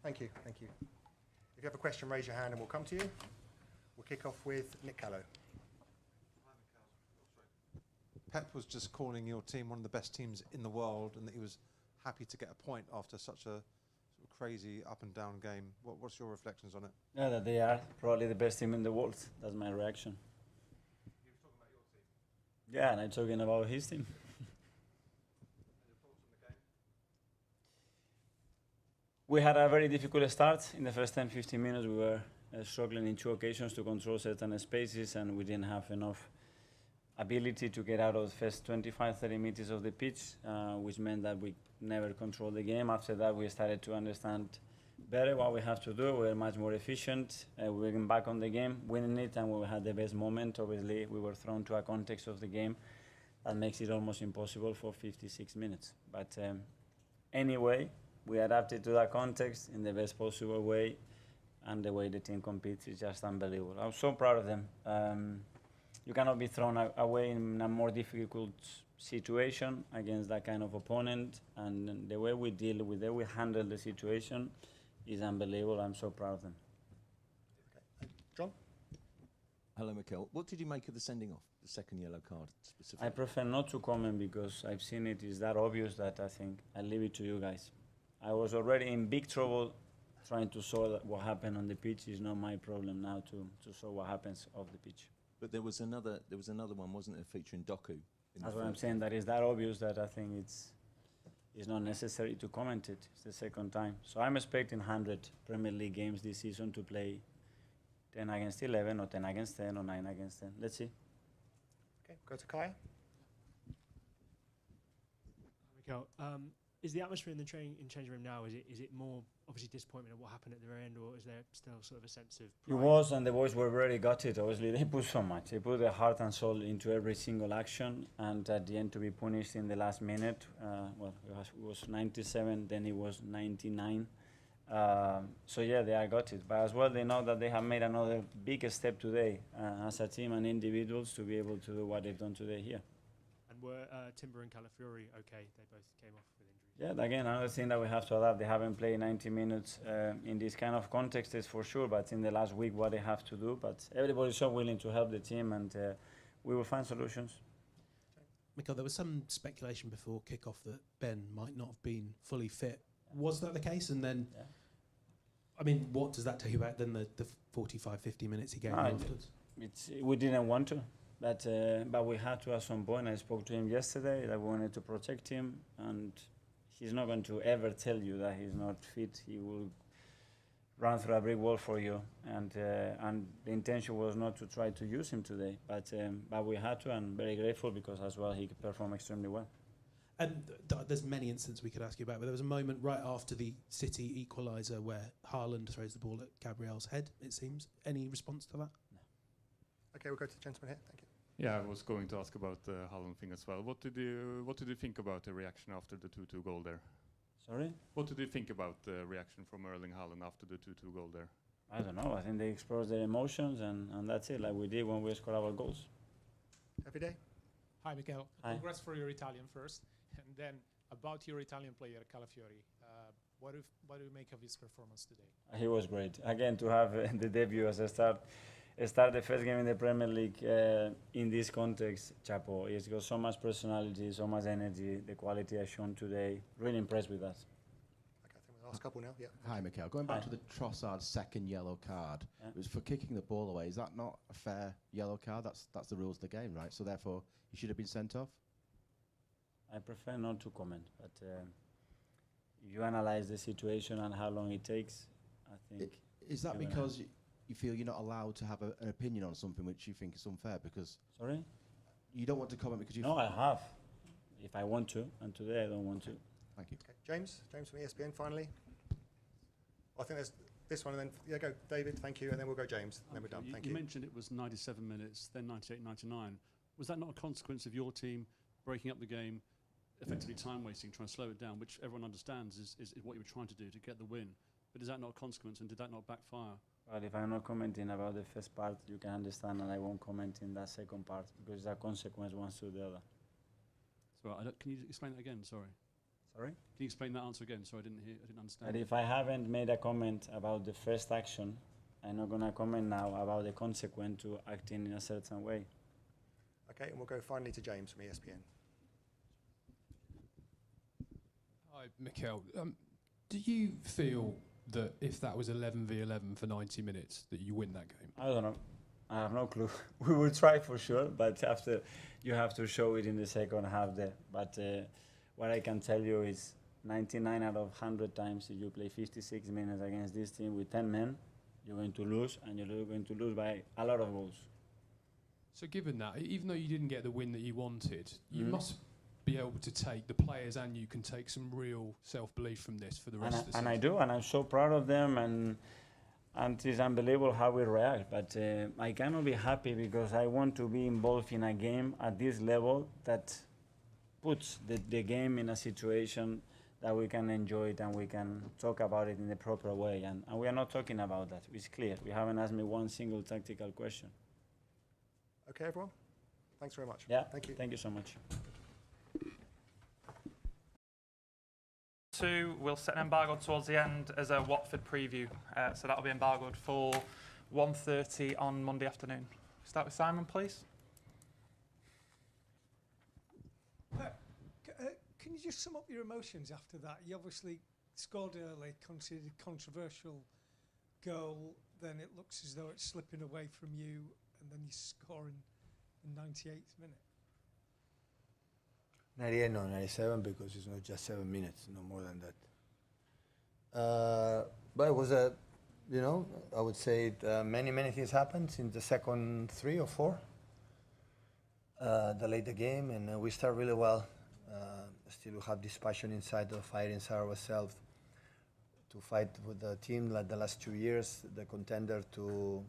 Thank you, thank you. If you have a question, raise your hand and we'll come to you. We'll kick off with Nick Callow. Pep was just calling your team one of the best teams in the world, and that he was happy to get a point after such a sort of crazy up and down game. What's your reflections on it? Yeah, that they are probably the best team in the world. That's my reaction. He was talking about your team. Yeah, and I'm talking about his team. And your thoughts on the game? We had a very difficult start. In the first 10-15 minutes, we were struggling in 2 occasions to control certain spaces, and we didn't have enough ability to get out of the first 25-30 meters of the pitch, which meant that we never controlled the game. After that, we started to understand better what we have to do. We were much more efficient. We were back on the game, winning it, and when we had the best moment, obviously, we were thrown to a context of the game that makes it almost impossible for 56 minutes. But anyway, we adapted to that context in the best possible way, and the way the team competes is just unbelievable. I'm so proud of them. You cannot be thrown away in a more difficult situation against that kind of opponent, and the way we deal with it, we handle the situation is unbelievable. I'm so proud of them. Okay. John? Hello, Mikel. What did you make of the sending off, the second yellow card specifically? I prefer not to comment because I've seen it is that obvious that I think I'll leave it to you guys. I was already in big trouble trying to solve what happened on the pitch. It's not my problem now to solve what happens off the pitch. But there was another one, wasn't there, featuring Doku? That's what I'm saying. That is that obvious that I think it's not necessary to comment it. It's the second time. So I'm expecting 100 Premier League games this season to play 10 against 11 or 10 against 10 or 9 against 10. Let's see. Okay, go to Kaya. Mikel, is the atmosphere in the changing room now, is it more obviously disappointment at what happened at the very end, or is there still sort of a sense of pride? It was, and the boys were very gutted. Obviously, they put so much. They put their heart and soul into every single action, and at the end to be punished in the last minute, well, it was 97, then it was 99. So yeah, they are gutted. But as well, they know that they have made another big step today as a team and individuals to be able to do what they've done today here. And were Timber and Calafiori okay? They both came off with injuries. Yeah, again, another thing that we have to adapt. They haven't played 90 minutes in this kind of context, is for sure, but in the last week, what they have to do. But everybody's so willing to help the team, and we will find solutions. Mikel, there was some speculation before kick-off that Ben might not have been fully fit. Was that the case? And then, I mean, what does that tell you about then the 45, 50 minutes he gave afterwards? We didn't want to, but we had to at some point. I spoke to him yesterday that we wanted to protect him, and he's not going to ever tell you that he's not fit. He will run through a brick wall for you, and the intention was not to try to use him today, but we had to, and very grateful because as well he performed extremely well. And there's many instances we could ask you about, but there was a moment right after the City equaliser where Haaland throws the ball at Gabriel's head, it seems. Any response to that? No. Okay, we'll go to the gentleman here. Thank you. Yeah, I was going to ask about the Haaland thing as well. What did you think about the reaction after the 2-2 goal there? Sorry? What did you think about the reaction from Erling Haaland after the 2-2 goal there? I don't know. I think they expressed their emotions, and that's it, like we did when we scored our goals. Every day. Hi, Mikel. Hi. Congrats for your Italian first. And then about your Italian player, Calafiori. What do you make of his performance today? He was great. Again, to have the debut as a start the first game in the Premier League in this context, Chapo. He's got so much personality, so much energy, the quality has shown today. Really impressed with us. Okay, I think we'll last couple now. Yeah. Hi, Mikel. Going back to the Trossard second yellow card, it was for kicking the ball away. Is that not a fair yellow card? That's the rules of the game, right? So therefore, he should have been sent off? I prefer not to comment, but you analyze the situation and how long it takes, I think. Is that because you feel you're not allowed to have an opinion on something which you think is unfair? Because Sorry? You don't want to comment because you... No, I have, if I want to, and today I don't want to. Thank you. Okay. James from ESPN finally. I think there's this one, and then yeah, go David, thank you, and then we'll go James, and then we're done. Thank you. You mentioned it was 97 minutes, then 98, 99. Was that not a consequence of your team breaking up the game, effectively time wasting, trying to slow it down, which everyone understands is what you were trying to do to get the win? But is that not a consequence, and did that not backfire? Well, if I'm not commenting about the first part, you can understand, and I won't comment in that second part because it's a consequence one to the other. So can you explain that again? Sorry. Sorry? Can you explain that answer again? Sorry, I didn't understand. But if I haven't made a comment about the first action, I'm not going to comment now about the consequence to acting in a certain way. Okay, and we'll go finally to James from ESPN. Hi, Mikel. Do you feel that if that was 11v11 for 90 minutes, that you win that game? I don't know. I have no clue. We will try for sure, but after you have to show it in the second half there. But what I can tell you is 99 out of 100 times if you play 56 minutes against this team with 10 men, you're going to lose, and you're going to lose by a lot of goals. So given that, even though you didn't get the win that you wanted, you must be able to take, the players and you can take some real self-belief from this for the rest of the season. And I do, and I'm so proud of them, and it's unbelievable how we react. But I cannot be happy because I want to be involved in a game at this level that puts the game in a situation that we can enjoy it and we can talk about it in the proper way. And we are not talking about that. It's clear. We haven't asked me one single tactical question. Okay, everyone? Thanks very much. Yeah, thank you. Thank you so much. We'll set an embargo towards the end as a Watford preview. So that'll be embargoed for 1:30 on Monday afternoon. Start with Simon, please. Can you just sum up your emotions after that? You obviously scored early, conceded a controversial goal, then it looks as though it's slipping away from you, and then you score in the 98th minute. 98, no, 97, because it's not just 7 minutes, no more than that. But it was a, I would say many things happened in the second 3 or 4. The later game, and we start really well. Still we have this passion inside, the fire inside ourselves to fight with the team like the last 2 years, the contender to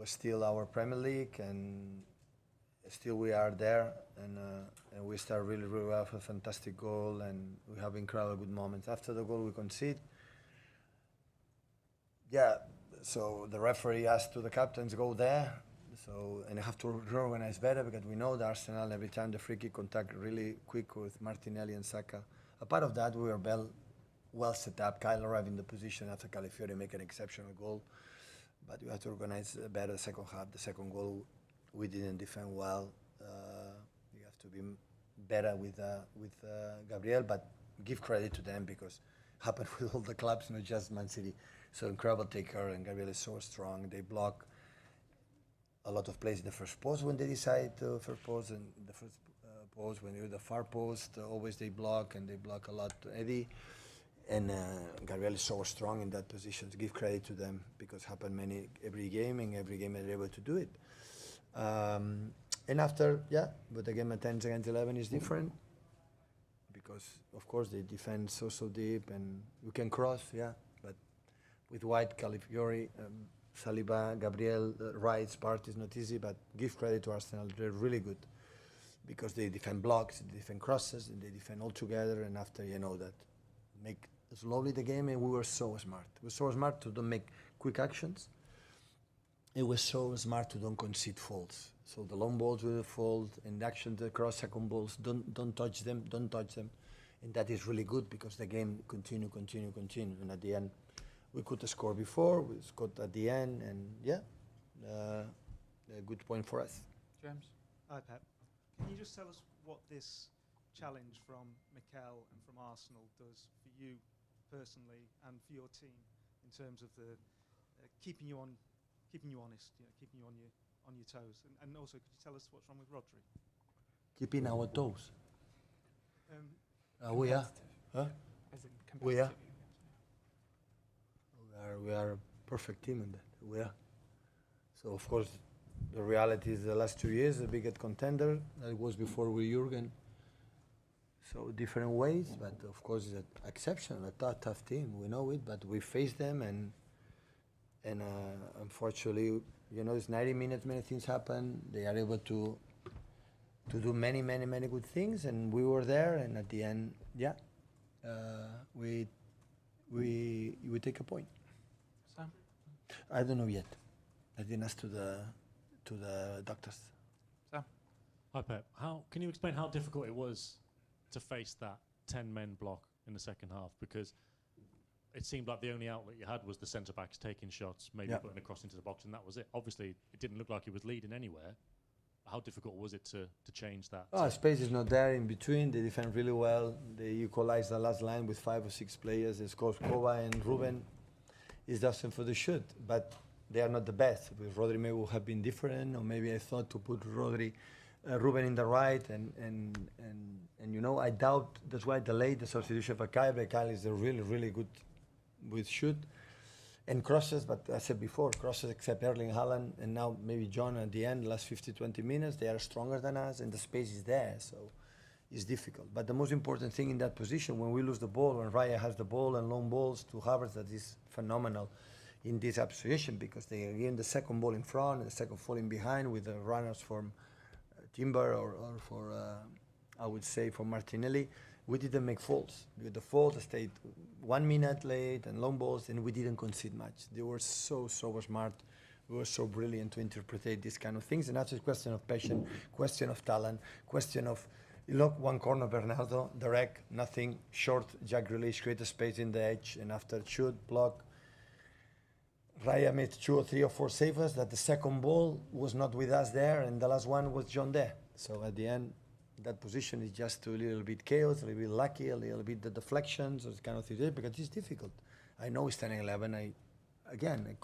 steal our Premier League, and still we are there, and we start really well with a fantastic goal, and we have incredible good moments. After the goal we concede, so the referee asked to the captains go there, and I have to reorganize better because we know the Arsenal every time the free kick contact really quick with Martinelli and Saka. A part of that we were well set up. Kyle arrived in the position after Calafiori make an exceptional goal, but you have to organize better the second half. The second goal we didn't defend well. You have to be better with Gabriel, but give credit to them because it happened with all the clubs, not just Man City. So incredible taker, and Gabriel is so strong. They block a lot of plays in the first post when they decide to first post, and the first post when you're the far post, always they block, and they block a lot to Eddie. And Gabriel is so strong in that position. To give credit to them because it happened every game, and every game they're able to do it. And after, but the game at 10 against 11 is different because, of course, they defend so deep, and you can cross, but with White, Calafiori, Saliba, Gabriel, Wright's part is not easy, but give credit to Arsenal. They're really good because they defend blocks, they defend crosses, and they defend all together, and after, that, make slowly the game, and we were so smart. We were so smart to don't make quick actions. It was so smart to don't concede faults. So the long balls will fold, and the action, the cross second balls, don't touch them. And that is really good because the game continue. And at the end, we could score before, we scored at the end, and a good point for us. James? Hi, Pep. Can you just tell us what this challenge from Mikel and from Arsenal does for you personally and for your team in terms of the keeping you honest, keeping you on your toes, and also could you tell us what's wrong with Rodri? Keeping our toes. We are. Huh? We are. We are a perfect team in that. We are. So of course, the reality is the last 2 years the biggest contender. That was before with Jurgen. So different ways, but of course it's an exception, a tough team. We know it, but we face them, and unfortunately, it's 90 minutes. Many things happen. They are able to do many good things, and we were there. And at the end, we take a point. Sam? I don't know yet. I didn't ask to the doctors. Sam? Hi, Pep. Can you explain how difficult it was to face that 10-men block in the second half? Because it seemed like the only outlet you had was the centre-backs taking shots, maybe putting a cross into the box, and that was it. Obviously, it didn't look like he was leading anywhere. How difficult was it to change that? Space is not there in between. They defend really well. They equalize the last line with 5 or 6 players. They score Kova and Ruben. Is destined for the shoot, but they are not the best. With Rodri, maybe would have been different, or maybe I thought to put Ruben in the right, and you know, I doubt that's why I delayed the substitution for Kyle. But Kyle is a really good with shoot and crosses. But I said before, crosses except Erling Haaland and now maybe John at the end, last 50-20 minutes, they are stronger than us, and the space is there, so it's difficult. But the most important thing in that position, when we lose the ball, when Raya has the ball and long balls to Havertz, that is phenomenal in this position, because they are getting the second ball in front and the second falling behind with the runners from Timber or for, I would say, for Martinelli. We didn't make faults. With the faults, stayed 1 minute late and long balls, and we didn't concede much. They were so smart. We were so brilliant to interpret these kind of things, and that's a question of passion, question of talent, question of, look, one corner, Bernardo, direct, nothing, short, Jack Grealish, create a space in the edge, and after shoot, block. Raya made 2 or 3 or 4 saves, that the second ball was not with us there, and the last one was John there. So at the end, that position is just a little bit chaos, a little bit lucky, a little bit the deflections, or kind of thing, because it's difficult. I know it's 10-11. Again,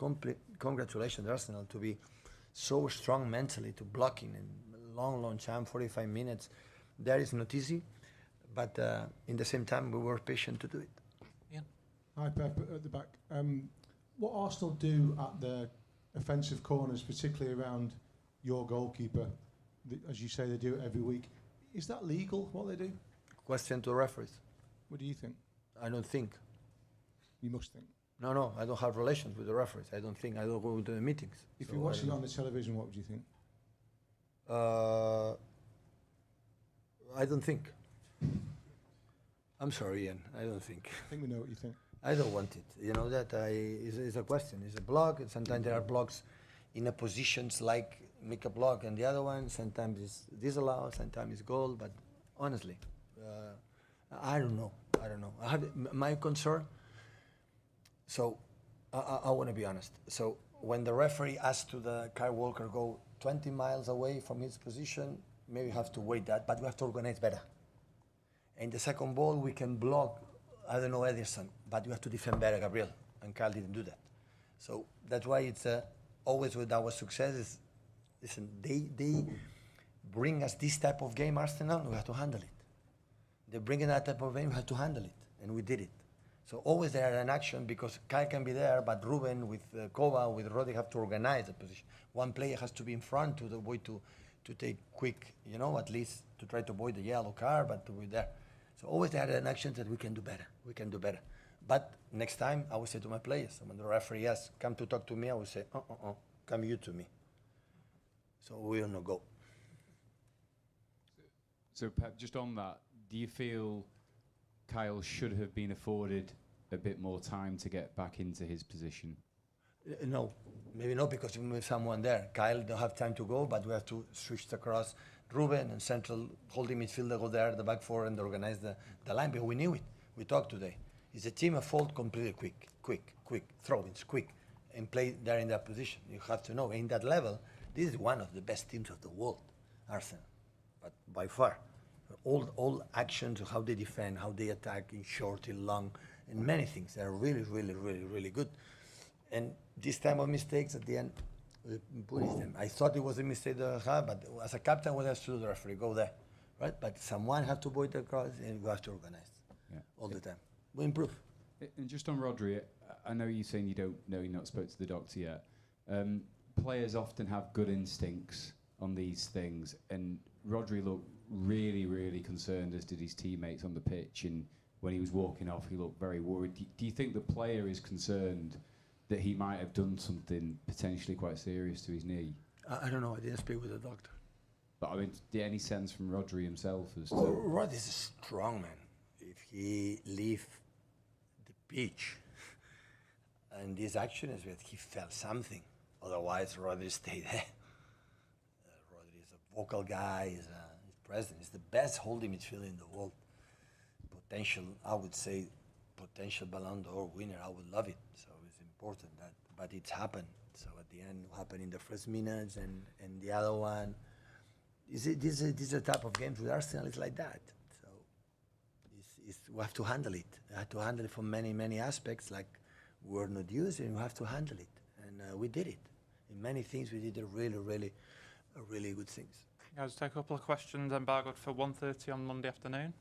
congratulations, Arsenal, to be so strong mentally, to blocking and long time, 45 minutes. That is not easy, but in the same time, we were patient to do it. Ian. Hi, Pep, at the back. What Arsenal do at the offensive corners, particularly around your goalkeeper, as you say, they do it every week. Is that legal, what they do? Question to the referees. What do you think? I don't think. You must think. No, I don't have relations with the referees. I don't think. I don't go to the meetings. If you're watching it on the television, what would you think? I don't think. I'm sorry, Ian. I don't think. I think we know what you think. I don't want it. You know that is a question. It's a block. And sometimes there are blocks in a positions like make a block, and the other one sometimes is disallowed, sometimes it's goal. But honestly, I don't know. I have my concern. So I want to be honest. So when the referee asks to the Kyle Walker go 20 miles away from his position, maybe we have to wait that, but we have to organize better. And the second ball, we can block, I don't know, Ederson, but we have to defend better, Gabriel, and Kyle didn't do that. So that's why it's always with our success is, listen, they bring us this type of game, Arsenal, we have to handle it. They bring in that type of game, we have to handle it, and we did it. So always there an action, because Kyle can be there, but Ruben with Kova, with Rodri have to organize the position. One player has to be in front to avoid to take quick, at least to try to avoid the yellow card, but to be there. So always there an action that we can do better. We can do better. But next time, I will say to my players, when the referee asks, come to talk to me, I will say, come you to me. So we will not go. So Pep, just on that, do you feel Kyle should have been afforded a bit more time to get back into his position? No, maybe not, because we have someone there. Kyle don't have time to go, but we have to switch the cross. Ruben and central holding midfielder go there, the back four, and organize the line. But we knew it. We talked today. It's a team of fault completely quick throw-ins, quick, and play there in that position. You have to know, in that level, this is one of the best teams of the world, Arsenal, but by far. All actions of how they defend, how they attack in short, in long, and many things. They're really good. And this type of mistakes at the end, we punish them. I thought it was a mistake that I had, but as a captain, what else to do? The referee go there, right? But someone has to avoid the cross, and we have to organize all the time. We improve. And just on Rodri, I know you're saying you don't know, you're not spoke to the doctor yet. Players often have good instincts on these things, and Rodri looked really concerned, as did his teammates on the pitch, and when he was walking off, he looked very worried. Do you think the player is concerned that he might have done something potentially quite serious to his knee? I don't know. I didn't speak with the doctor. But I mean, any sense from Rodri himself as to... Rodri is a strong man. If he leave the pitch, and this action is that he felt something. Otherwise, Rodri stayed there. Rodri is a vocal guy. He's present. He's the best holding midfielder in the world. potential, I would say, potential Ballon d'Or winner. I would love it. So it's important that, but it's happened. So at the end, it happened in the first minutes, and the other one. This is a type of games with Arsenal. It's like that. So we have to handle it. We have to handle it from many aspects. Like we're not used, and we have to handle it. And we did it. In many things, we did a really good things. Guys, take a couple of questions embargoed for 1:30 on Monday afternoon.